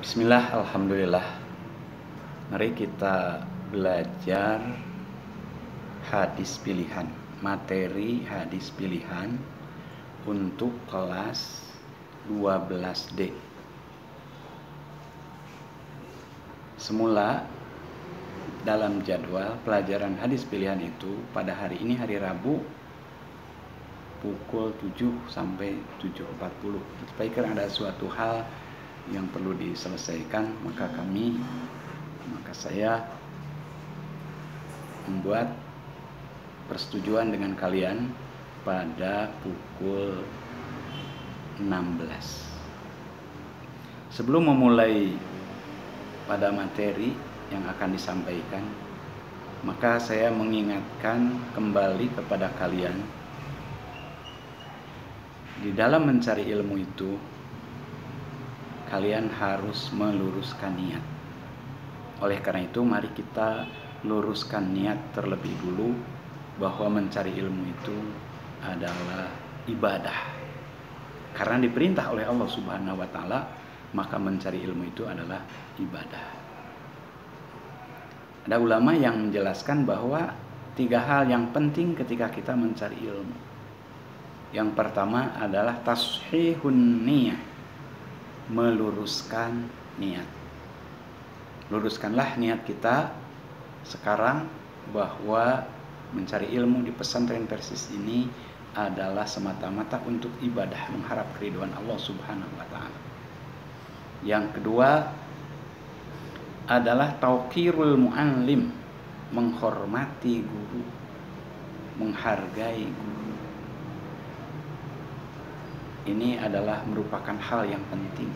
Bismillah, alhamdulillah. Mari kita belajar hadis pilihan, materi hadis pilihan untuk kelas 12D. Semula dalam jadwal pelajaran hadis pilihan itu pada hari ini, hari Rabu, pukul 7 sampai 7.40. Tapi karena ada suatu hal yang perlu diselesaikan, maka saya membuat persetujuan dengan kalian pada pukul 16. Sebelum memulai pada materi yang akan disampaikan, maka saya mengingatkan kembali kepada kalian, di dalam mencari ilmu itu kalian harus meluruskan niat. Oleh karena itu, mari kita luruskan niat terlebih dulu bahwa mencari ilmu itu adalah ibadah. Karena diperintah oleh Allah Subhanahu wa taala, maka mencari ilmu itu adalah ibadah. Ada ulama yang menjelaskan bahwa 3 hal yang penting ketika kita mencari ilmu. Yang pertama adalah tashihun niyah, meluruskan niat. Luruskanlah niat kita sekarang bahwa mencari ilmu di pesantren Persis ini adalah semata-mata untuk ibadah, mengharap keridhaan Allah Subhanahu wa taala. Yang kedua adalah tauqirul muallim, menghormati guru, menghargai guru. Ini adalah merupakan hal yang penting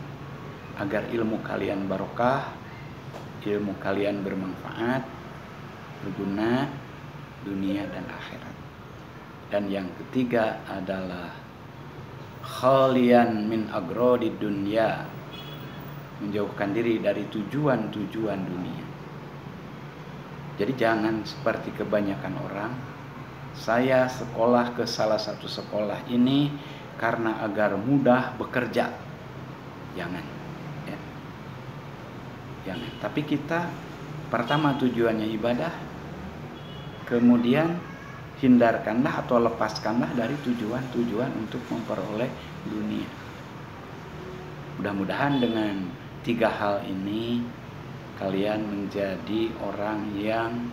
agar ilmu kalian barokah, ilmu kalian bermanfaat, berguna dunia dan akhirat. Dan yang ketiga adalah khalian min agrodid dunya, menjauhkan diri dari tujuan-tujuan dunia. Jadi jangan seperti kebanyakan orang, saya sekolah ke salah satu sekolah ini karena agar mudah bekerja. Jangan, ya. Jangan. Tapi kita pertama tujuannya ibadah, kemudian hindarkanlah atau lepaskanlah dari tujuan-tujuan untuk memperoleh dunia. Mudah-mudahan dengan 3 hal ini kalian menjadi orang yang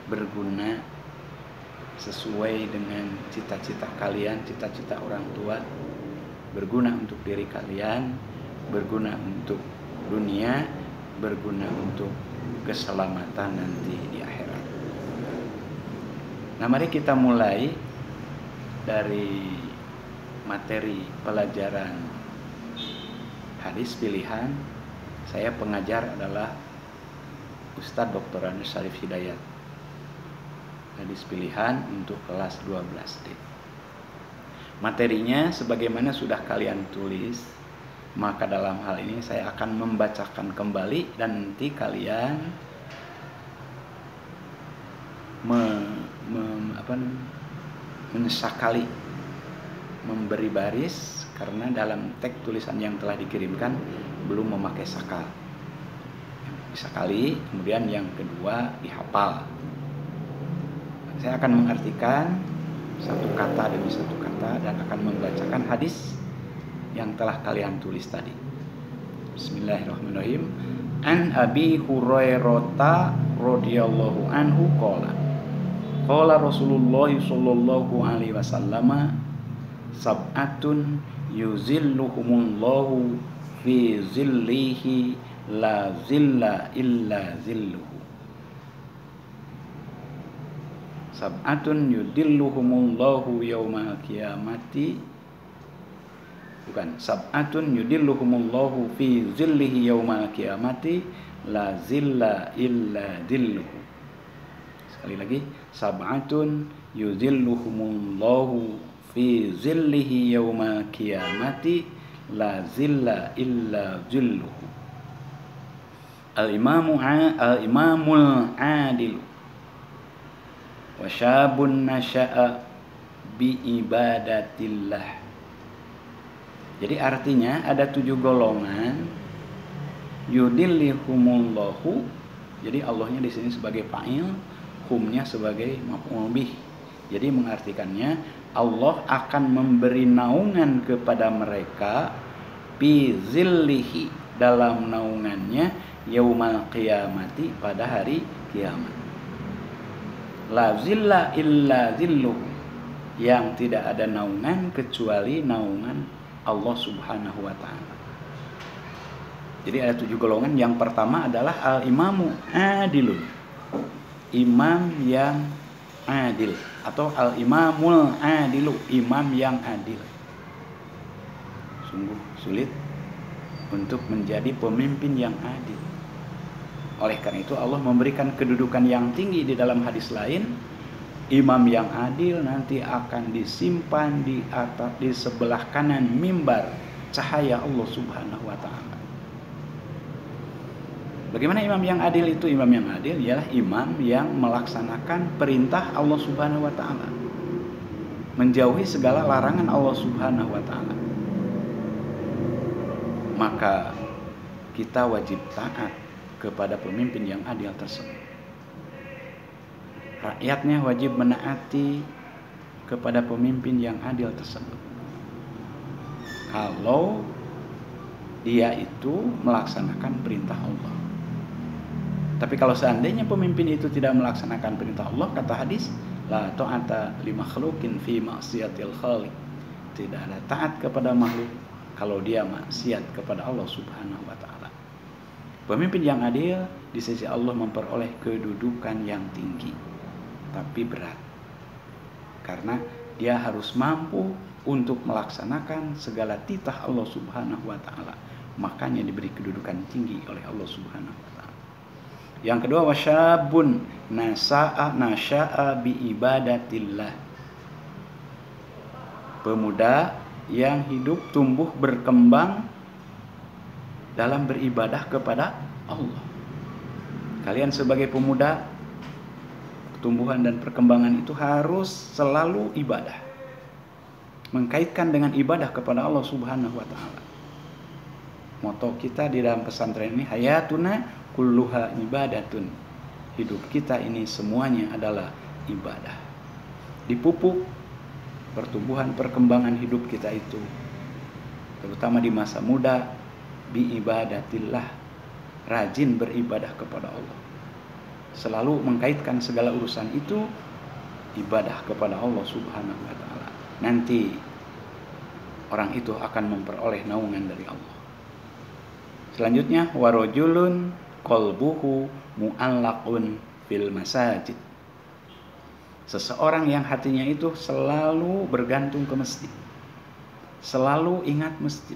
berguna sesuai dengan cita-cita kalian, cita-cita orang tua, berguna untuk diri kalian, berguna untuk dunia, berguna untuk keselamatan nanti di akhirat. Nah, mari kita mulai dari materi pelajaran hadis pilihan. Saya pengajar adalah Ustadz Dr. Anus Syarif Hidayat. Hadis pilihan untuk kelas 12D. Materinya sebagaimana sudah kalian tulis, maka dalam hal ini saya akan membacakan kembali dan nanti kalian menyesakali, memberi baris, karena dalam teks tulisan yang telah dikirimkan belum memakai sakal. Disakali, kemudian yang kedua dihafal. Saya akan mengartikan satu kata demi satu kata dan akan membacakan hadis yang telah kalian tulis tadi. Bismillahirrahmanirrahim. An Abi Hurairah radhiyallahu anhu qala Rasulullah sallallahu alaihi wasallam sab'atun yuzilluhumullahu fi zillihi la zilla illa zilluhu. Sab'atun yudilluhumullahu yaumal qiyamati, bukan, sab'atun yudilluhumullahu fi zillihi yaumal qiyamati la zilla illa zilluhu. Sekali lagi, sab'atun yudilluhumullahu fi zillihi yaumal qiyamati la zilla illa zilluhu. Al-imamul adilu wa syabun nasya'a bi ibadatillah. Jadi artinya ada 7 golongan yudillihumullahu. Jadi Allahnya di sini sebagai fa'il, humnya sebagai maf'ul bih. Jadi mengartikannya Allah akan memberi naungan kepada mereka fi zillihi, dalam naungannya, yaumal qiyamati, pada hari kiamat. La zilla illa zilluhu, yang tidak ada naungan kecuali naungan Allah Subhanahu wa ta'ala. Jadi ada 7 golongan. Yang pertama adalah al-imamu adilun, imam yang adil, atau al-imamul adilu, imam yang adil. Sungguh sulit untuk menjadi pemimpin yang adil. Oleh karena itu Allah memberikan kedudukan yang tinggi di dalam hadis lain. Imam yang adil nanti akan disimpan di atas, di sebelah kanan mimbar cahaya Allah Subhanahu wa ta'ala. Bagaimana imam yang adil itu? Imam yang adil ialah imam yang melaksanakan perintah Allah Subhanahu wa ta'ala, menjauhi segala larangan Allah Subhanahu wa ta'ala. Maka kita wajib taat kepada pemimpin yang adil tersebut. Rakyatnya wajib menaati kepada pemimpin yang adil tersebut. Kalau dia itu melaksanakan perintah Allah. Tapi kalau seandainya pemimpin itu tidak melaksanakan perintah Allah, kata hadis, la ta'ata li makhluqin fi ma'siyatil khaliq. Tidak ada taat kepada makhluk kalau dia maksiat kepada Allah Subhanahu wa ta'ala. Pemimpin yang adil di sisi Allah memperoleh kedudukan yang tinggi, tapi berat. Karena dia harus mampu untuk melaksanakan segala titah Allah Subhanahu wa ta'ala. Makanya diberi kedudukan tinggi oleh Allah Subhanahu wa ta'ala. Yang kedua, wasyabun nasya'a bi ibadatillah. Pemuda yang hidup tumbuh berkembang dalam beribadah kepada Allah. Kalian sebagai pemuda, pertumbuhan dan perkembangan itu harus selalu ibadah. Mengkaitkan dengan ibadah kepada Allah Subhanahu wa ta'ala. Moto kita di dalam pesantren ini, hayatuna kulluha ibadatun. Hidup kita ini semuanya adalah ibadah. Dipupuk pertumbuhan perkembangan hidup kita itu, terutama di masa muda, bi ibadatillah, rajin beribadah kepada Allah. Selalu mengkaitkan segala urusan itu ibadah kepada Allah Subhanahu wa ta'ala. Nanti orang itu akan memperoleh naungan dari Allah. Selanjutnya, warajulun qalbuhu mu'allaqun fil masajid. Seseorang yang hatinya itu selalu bergantung ke masjid, selalu ingat masjid,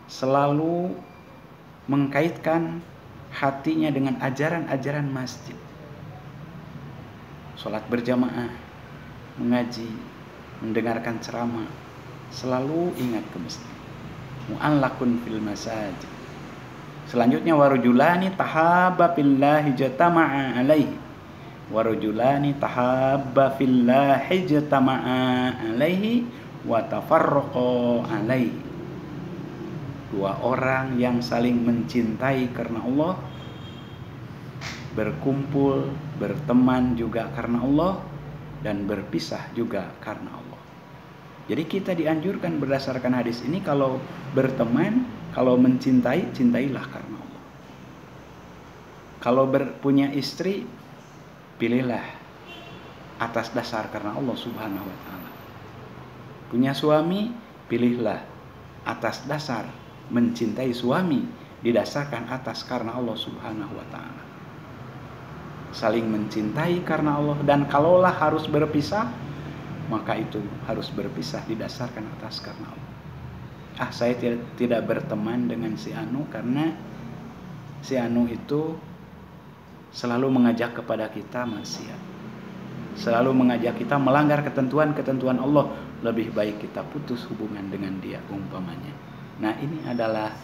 selalu mengkaitkan hatinya dengan ajaran-ajaran masjid. Sholat berjamaah, mengaji, mendengarkan ceramah, selalu ingat ke masjid. Mu'allaqun fil masajid. Selanjutnya, warujulani tahabba fillahi jatama'a alaihi. Warujulani tahabba fillahi jatama'a alaihi wa tafarraqa alaihi. 2 orang yang saling mencintai karena Allah, berkumpul, berteman juga karena Allah, dan berpisah juga karena Allah. Jadi kita dianjurkan berdasarkan hadis ini, kalau berteman, kalau mencintai, cintailah karena Allah. Kalau punya istri, pilihlah atas dasar karena Allah Subhanahu wa ta'ala. Punya suami, pilihlah atas dasar mencintai suami, didasarkan atas karena Allah Subhanahu wa ta'ala. Saling mencintai karena Allah, dan kalaulah harus berpisah, maka itu harus berpisah didasarkan atas karena Allah. Saya tidak berteman dengan si Anu karena si Anu itu selalu mengajak kepada kita maksiat, selalu mengajak kita melanggar ketentuan-ketentuan Allah. Lebih baik kita putus hubungan dengan dia, umpamanya. Nah, ini adalah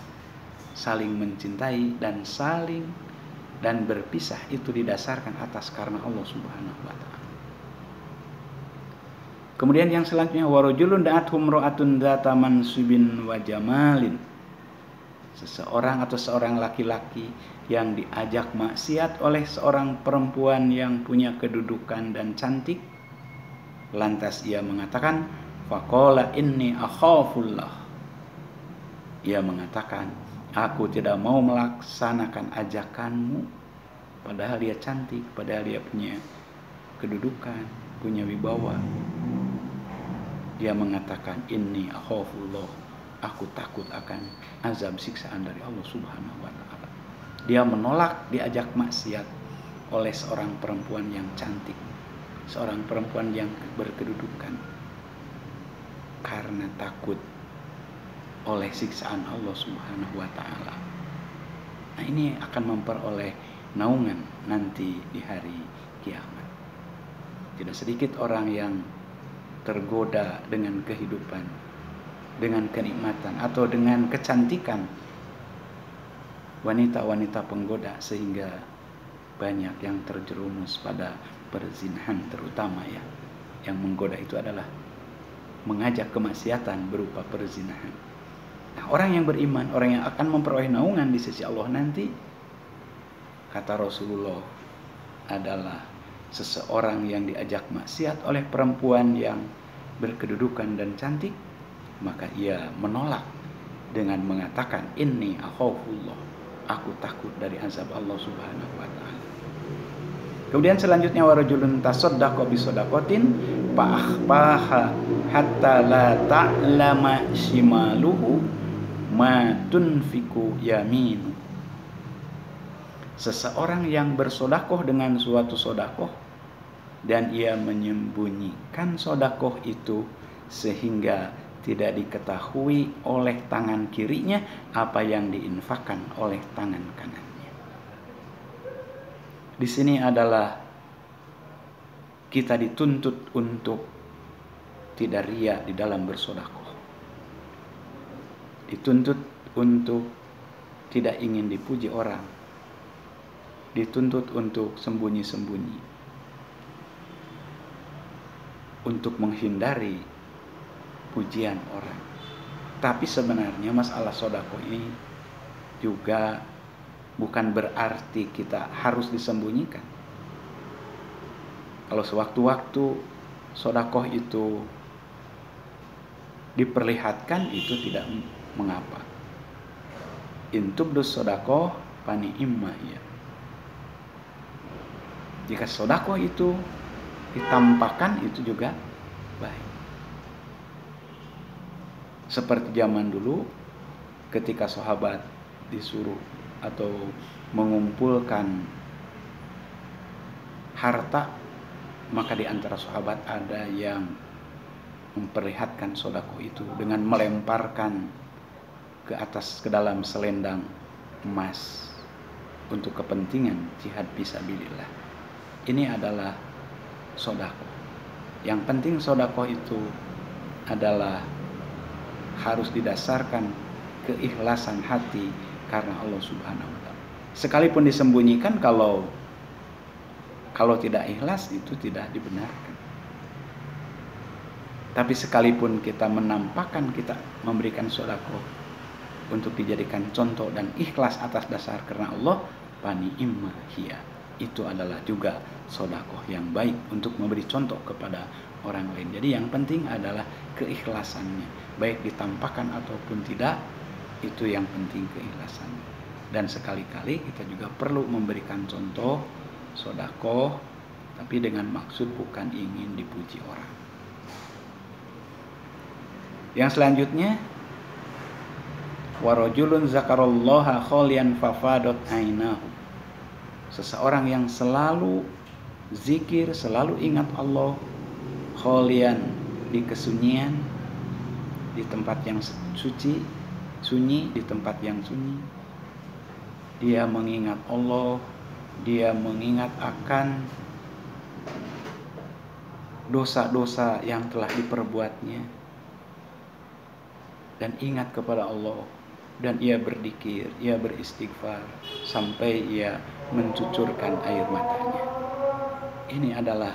saling mencintai dan berpisah itu didasarkan atas karena Allah Subhanahu wa ta'ala. Kemudian yang selanjutnya, warajulun da'athum ra'atun dzata mansibin wa jamalin. Seseorang atau seorang laki-laki yang diajak maksiat oleh seorang perempuan yang punya kedudukan dan cantik, lantas ia mengatakan, faqala inni akhafullah. Ia mengatakan, aku tidak mau melaksanakan ajakanmu, padahal dia cantik, padahal dia punya kedudukan, punya wibawa. Dia mengatakan, inni akhafullah, aku takut akan azab siksaan dari Allah Subhanahu wa ta'ala. Dia menolak diajak maksiat oleh seorang perempuan yang cantik, seorang perempuan yang berkedudukan, karena takut oleh siksaan Allah Subhanahu wa ta'ala. Nah, ini akan memperoleh naungan nanti di hari kiamat. Tidak sedikit orang yang tergoda dengan kehidupan, dengan kenikmatan, atau dengan kecantikan wanita-wanita penggoda, sehingga banyak yang terjerumus pada perzinahan, terutama ya. Yang menggoda itu adalah mengajak kemaksiatan berupa perzinahan. Nah, orang yang beriman, orang yang akan memperoleh naungan di sisi Allah nanti, kata Rasulullah, adalah seseorang yang diajak maksiat oleh perempuan yang berkedudukan dan cantik, maka ia menolak dengan mengatakan, inni akhafullah, aku takut dari azab Allah Subhanahu wa ta'ala. Kemudian selanjutnya, warajulun tasaddaqa bi shadaqatin fa akhfaha hatta la ta'lama shimaluhu ma tunfiku yaminu. Seseorang yang bersodakoh dengan suatu sodakoh dan ia menyembunyikan sodakoh itu sehingga tidak diketahui oleh tangan kirinya apa yang diinfakkan oleh tangan kanannya. Di sini adalah kita dituntut untuk tidak riya di dalam bersodakoh. Dituntut untuk tidak ingin dipuji orang. Dituntut untuk sembunyi-sembunyi, untuk menghindari pujian orang. Tapi sebenarnya masalah sodakoh ini juga bukan berarti kita harus disembunyikan. Kalau sewaktu-waktu sodakoh itu diperlihatkan, itu tidak mengapa. Intubdus sodakoh pani imma ya. Jika sodakoh itu ditampakkan, itu juga baik. Seperti zaman dulu ketika sahabat disuruh atau mengumpulkan harta, maka di antara sahabat ada yang memperlihatkan sodakoh itu dengan melemparkan ke dalam selendang emas untuk kepentingan jihad fisabilillah. Ini adalah sodakoh. Yang penting sodakoh itu adalah harus didasarkan keikhlasan hati karena Allah Subhanahu wa ta'ala. Sekalipun disembunyikan, kalau tidak ikhlas, itu tidak dibenarkan. Tapi sekalipun kita menampakkan kita memberikan sodakoh untuk dijadikan contoh dan ikhlas atas dasar karena Allah, pani imma hiya, itu adalah juga sodakoh yang baik untuk memberi contoh kepada orang lain. Jadi yang penting adalah keikhlasannya, baik ditampakkan ataupun tidak, itu yang penting keikhlasannya. Dan sekali-kali kita juga perlu memberikan contoh sodakoh, tapi dengan maksud bukan ingin dipuji orang. Yang selanjutnya, warajulun zakarallaha khalian fafadat ainahu. Seseorang yang selalu zikir, selalu ingat Allah, khalian, di kesunyian, di tempat yang suci, sunyi, di tempat yang sunyi. Dia mengingat Allah, dia mengingat akan dosa-dosa yang telah diperbuatnya, dan ingat kepada Allah, dan ia berzikir, ia beristighfar sampai ia mencucurkan air matanya. Ini adalah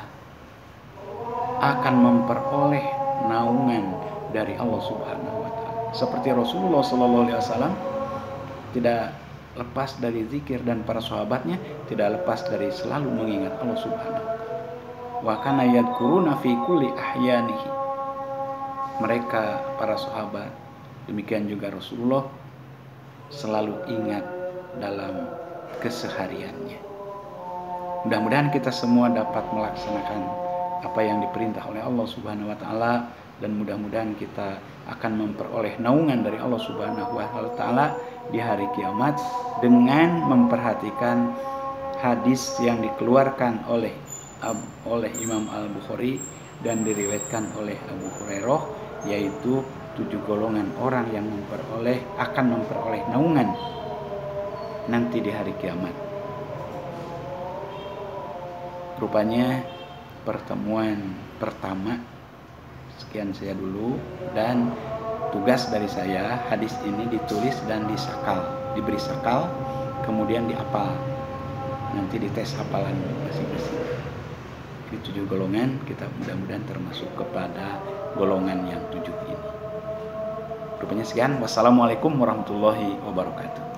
akan memperoleh naungan dari Allah Subhanahu wa ta'ala. Seperti Rasulullah sallallahu alaihi wasallam tidak lepas dari zikir, dan para sahabatnya tidak lepas dari selalu mengingat Allah Subhanahu wa taala. Wa kana yadhkuruna fi kulli ahyanihi. Mereka para sahabat, demikian juga Rasulullah, selalu ingat dalam kesehariannya. Mudah-mudahan kita semua dapat melaksanakan apa yang diperintah oleh Allah Subhanahu wa taala, dan mudah-mudahan kita akan memperoleh naungan dari Allah Subhanahu wa taala di hari kiamat dengan memperhatikan hadis yang dikeluarkan oleh Imam Al-Bukhari dan diriwayatkan oleh Abu Hurairah, yaitu 7 golongan orang yang akan memperoleh naungan nanti di hari kiamat. Rupanya pertemuan pertama sekian saya dulu, dan tugas dari saya hadis ini ditulis dan diberi sakal, kemudian dihafal. Nanti dites hafalan masing-masing. Di 7 golongan, kita mudah-mudahan termasuk kepada golongan yang 7 ini. Rupanya sekian. Wassalamualaikum warahmatullahi wabarakatuh.